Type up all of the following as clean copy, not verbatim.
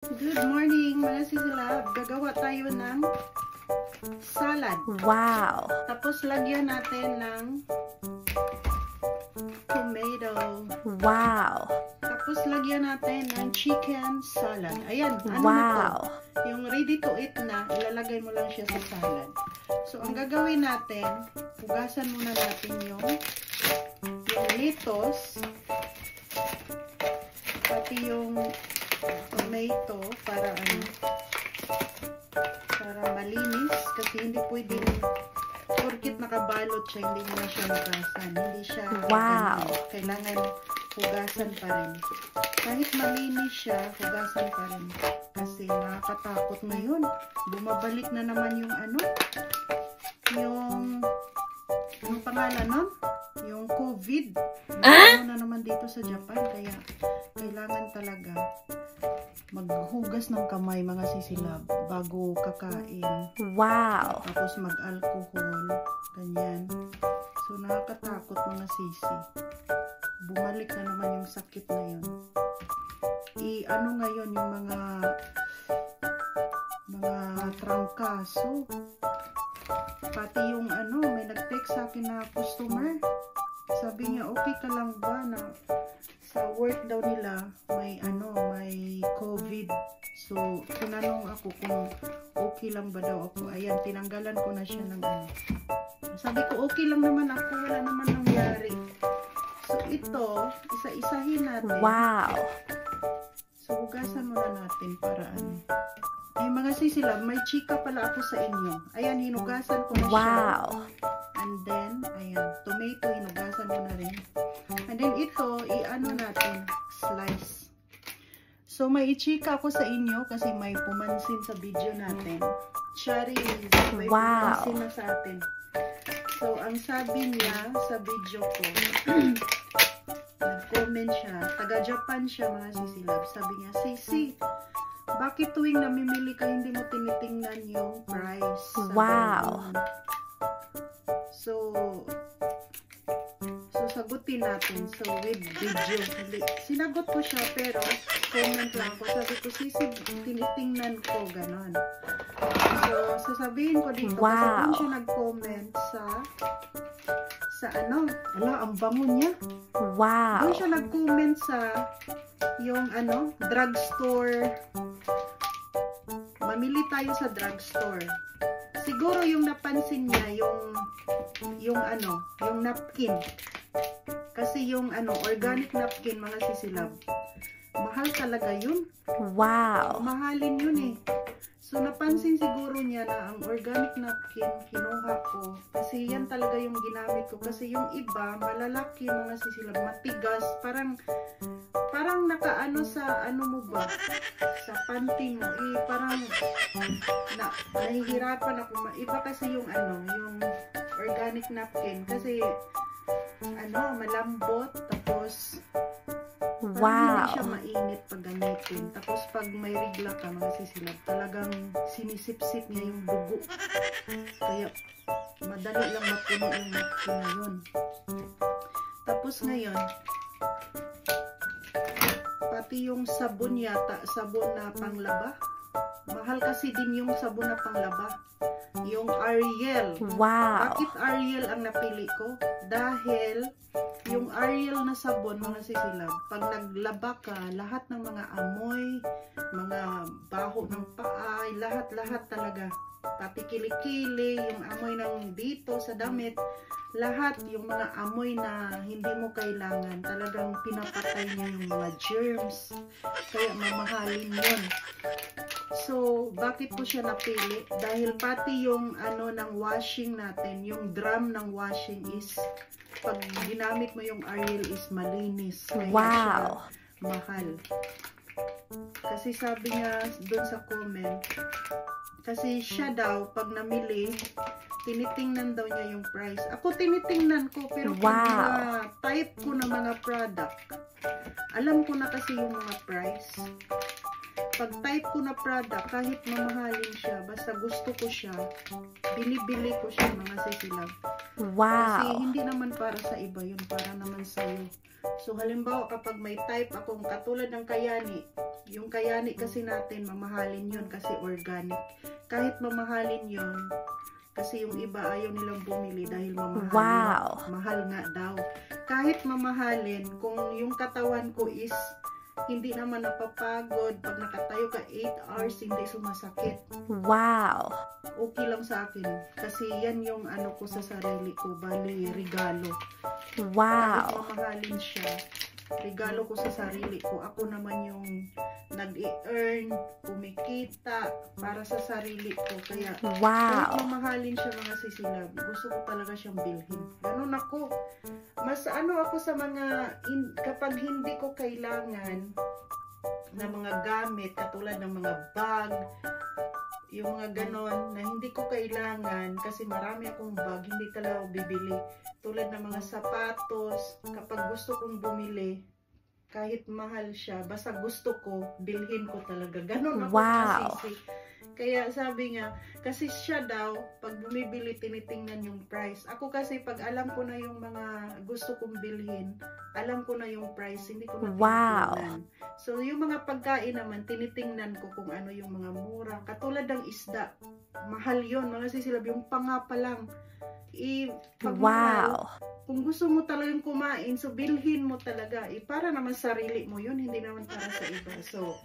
Good morning mga sisilab. Gagawa tayo ng salad. Wow! Tapos lagyan natin ng tomato. Wow! Tapos lagyan natin ng chicken salad. Ayan, ano Wow! na to? Yung ready to eat na, ilalagay mo lang siya sa salad. So, ang gagawin natin, hugasan muna natin yung lettuce, pati yung tomato para malinis kasi hindi pwedeng porkit nakabalot siya, hindi mo na siya hugasan. Hindi siya wow! Kailangan hugasan pa rin. Kahit malinis siya, hugasan pa rin. Kasi nakakatakot ngayon. Bumabalik na naman yung yung pangalan nun? Yung COVID. Na naman dito sa Japan. Kaya kailangan talaga maghugas ng kamay mga sisilab bago kakain. Wow! Tapos mag-alcohol. Ganyan. So nakakatakot mga sisi. Bumalik na naman yung sakit na yun. Ano ngayon yung mga trangkaso. Pati yung may nag-text sa akin na customer. Sabi niya, okay ka lang ba na sa work daw nila may COVID. So, tinanong ako kung okay lang ba daw ako. Ayan, tinanggalan ko na siya ng Sabi ko, okay lang naman ako. Wala naman nangyari. So, ito, isa-isahin natin. Wow! So, hugasan muna natin para Ay, mga sisilab, may chika pala ako sa inyo. Ayan, hinugasan ko na siya. Wow! And then, ayan, tomato, hinugasan mo na rin. And then, ito, natin, slice. So, may ichika ako sa inyo kasi may pumansin sa video natin. Cherry, may pumansin na sa atin. So, ang sabi niya sa video ko, nag-comment siya, taga-Japan siya mga sisilab. Sabi niya, Sisi, bakit tuwing namimili ka hindi mo tinitingnan yung price? Wow! So, sagutin natin. So, with video. Sinagot ko siya, pero comment lang ko. Sabi ko, Sisi, tinitingnan ko, ganon. So, sasabihin ko dito, kasi kung siya nag-comment ang bango niya. Wow! Doon siya nag-comment sa yung drugstore. Mamili tayo sa drugstore. Siguro yung napansin niya yung napkin. Kasi yung organic napkin mga sisilab. Mahal talaga yun. Wow! Mahalin yun eh. So napansin siguro niya na ang organic napkin kinuha ko kasi yan talaga yung ginamit ko. Kasi yung iba malalaki mga sisilab, matigas, parang nakaano sa mo ba? Sa panty mo. Parang nahihirapan ako. Iba kasi yung organic napkin kasi malambot, tapos wow! Hindi siya mainit pag gamitin. Tapos pag may rigla ka mga sisilab, talagang sinisip-sip niya yung dugo. Kaya madali lang mapuno yung napkin na yun. Tapos ngayon, pati yung sabon yata, sabon na panglaba. Mahal kasi din yung sabon na panglaba. Yung Ariel. Wow! Bakit Ariel ang napili ko? Dahil yung Ariel na sabon, mga sisilab, pag naglaba ka, lahat ng mga amoy, mga baho ng paa, lahat talaga. Pati kilikili, yung amoy ng dito sa damit, lahat yung mga amoy na hindi mo kailangan, talagang pinapatay niya yung mga germs. Kaya mamahalin yun. So, bakit ko siya napili? Dahil pati yung ng washing natin, yung drum ng washing is, pag ginamit mo yung Ariel is malinis. Kaya wow! Siya mahal. Kasi sabi niya doon sa comment, kasi siya daw, pag namili, tinitingnan daw niya yung price. Ako tinitingnan ko, pero pag type ko na mga product, alam ko na kasi yung mga price. Pag type ko na product, kahit mamahalin siya, basta gusto ko siya, bili-bili ko siya mga sisilab. Wow! Kasi hindi naman para sa iba yun, para naman sa'yo. So halimbawa kapag may type akong katulad ng Kayani, Yung kayani kasi natin, mamahalin yun kasi organic. Kahit mamahalin yun, kasi yung iba ayaw nilang bumili dahil mamahalin. Wow. Mahal nga daw. Kahit mamahalin, kung yung katawan ko is hindi naman napapagod, pag nakatayo ka 8 hours, hindi sumasakit. Wow. Okay lang sa akin. Kasi yan yung ano ko sa sarili ko, bali regalo. Wow. Kahit mamahalin siya, regalo ko sa sarili ko. Ako naman yung nag-i-earn, kumikita para sa sarili ko. Kaya kahit Wow. mamahalin siya mga sisilab, gusto ko talaga siyang bilhin. Ganun ako. Mas ano ako sa mga, kapag hindi ko kailangan na mga gamit, katulad ng mga bag, yung mga ganon, na hindi ko kailangan, kasi marami akong bag, hindi talaga ako bibili. Tulad ng mga sapatos, kapag gusto kong bumili, kahit mahal siya, basta gusto ko, bilhin ko talaga. Ganon ako Wow. kasisi. Kaya sabi nga, kasi siya daw, pag bumibili, tinitingnan yung price. Ako kasi, pag alam ko na yung mga gusto kong bilhin, alam ko na yung price, hindi ko na Wow. tinitingnan. So, yung mga pagkain naman, tinitingnan ko kung ano yung mga mura. Katulad ng isda, mahal yon mga sisilab, yung panga pa lang. Pag mahal, Wow. kung gusto mo talagang kumain, so bilhin mo talaga. Para naman sarili mo yun, hindi naman para sa iba. So,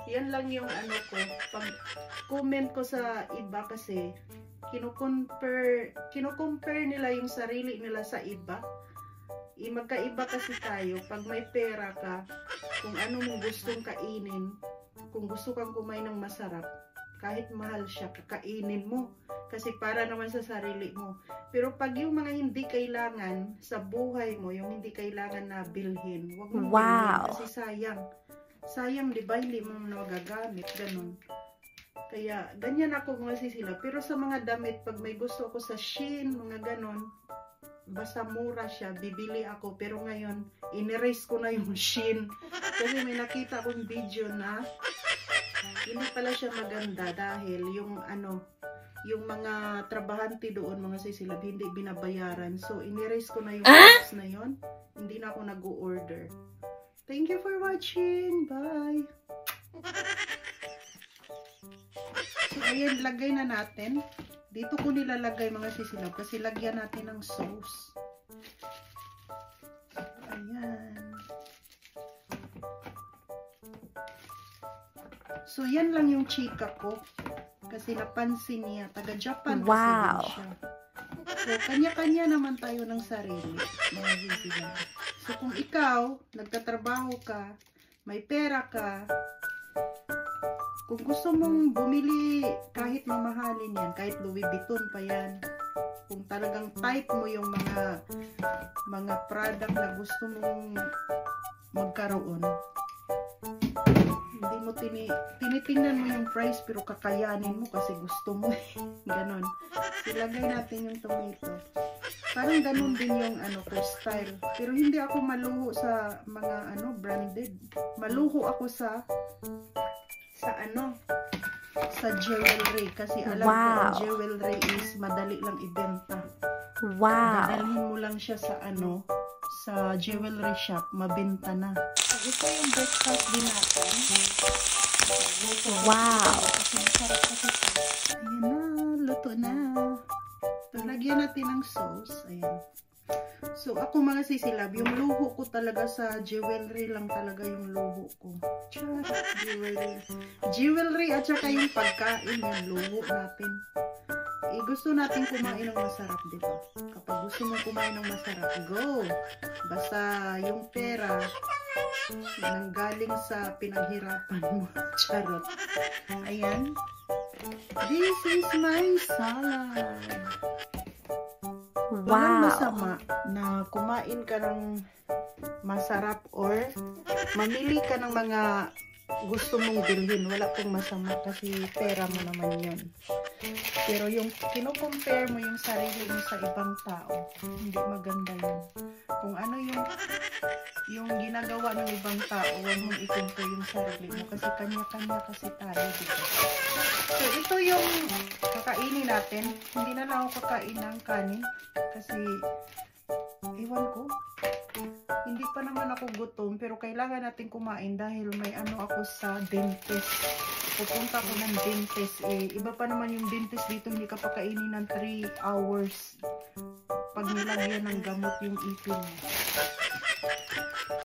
yan lang yung ano ko. Pag comment ko sa iba kasi, kino-compare nila yung sarili nila sa iba. Magkaiba kasi tayo. Pag may pera ka, kung ano mong gustong kainin, kung gusto kang kumain ng masarap, kahit mahal siya, kakainin mo. Kasi para naman sa sarili mo. Pero pag yung mga hindi kailangan sa buhay mo, yung hindi kailangan na bilhin, huwag mo bilhin kasi sayang. Sayang, di ba? Hindi mo magagamit. Ganun. Kaya, ganyan ako mga sisila. Pero sa mga damit, pag may gusto ako sa Shein, mga ganun, basta mura siya, bibili ako. Pero ngayon, in-erase ko na yung Shein. Kasi may nakita akong video na hindi pala siya maganda dahil yung ano, yung mga trabahante doon, mga sisilab, hindi binabayaran. So, in-erase ko na yung apps na yun. Hindi na ako nag-order. Thank you for watching. Bye! So, ayan, lagay na natin. Dito ko nilalagay mga sisilab kasi lagyan natin ng sauce. Ayan. So, yan lang yung chika ko. Kasi napansin niya. Taga-Japan kasi din siya. So, kanya-kanya naman tayo ng sarili. Mga sisilab. So, kung ikaw, nagtatrabaho ka, may pera ka, kung gusto mong bumili kahit mamahalin yan, kahit Louis Vuitton pa yan, kung talagang type mo yung mga product na gusto mong magkaroon, hindi mo tinitingnan mo yung price pero kakayanin mo kasi gusto mo. Ganon. Ilagay natin yung tomato. Parang ganun din yung ano ko style. Pero hindi ako maluho sa mga ano branded. Maluho ako sa jewelry kasi alam ko ang jewelry is madali lang ibenta. Wow. Dadalhin mo lang siya sa ano, sa jewelry shop, mabenta na. So, ito yung breakfast din natin. Wow. Ayan na, luto na. So, lagyan natin ng sauce. Ayan. So, ako mga sisilab, yung luho ko talaga sa jewelry lang talaga yung luho ko. Jewelry. Jewelry at saka yung pagkain, yung luho natin. Gusto natin kumain ng masarap, di ba? Kapag gusto mo kumain ng masarap, go! Basta yung pera, nanggaling sa pinaghirapan mo. Charot. Ayan. This is my salad. Walang masama na kumain ka ng masarap or mamili ka ng mga gusto mong bilhin. Wala pong masama kasi pera mo naman yun. Pero yung kino-compare mo yung sarili mo sa ibang tao, hindi maganda yun. Kung ano yung ginagawa ng ibang tao, huwag mong i-compare yung sarili mo kasi kanya-kanya kasi tayo dito. So, ito yung kakainin natin. Hindi na lang ako kakain ng kanin kasi Ewan ko. Hindi pa naman ako gutom, pero kailangan natin kumain dahil may ano ako sa dentist. Pupunta ko ng dentist. Iba pa naman yung dentist dito, hindi ka pa kainin ng 3 hours pag nilagyan ng gamot yung ipin mo.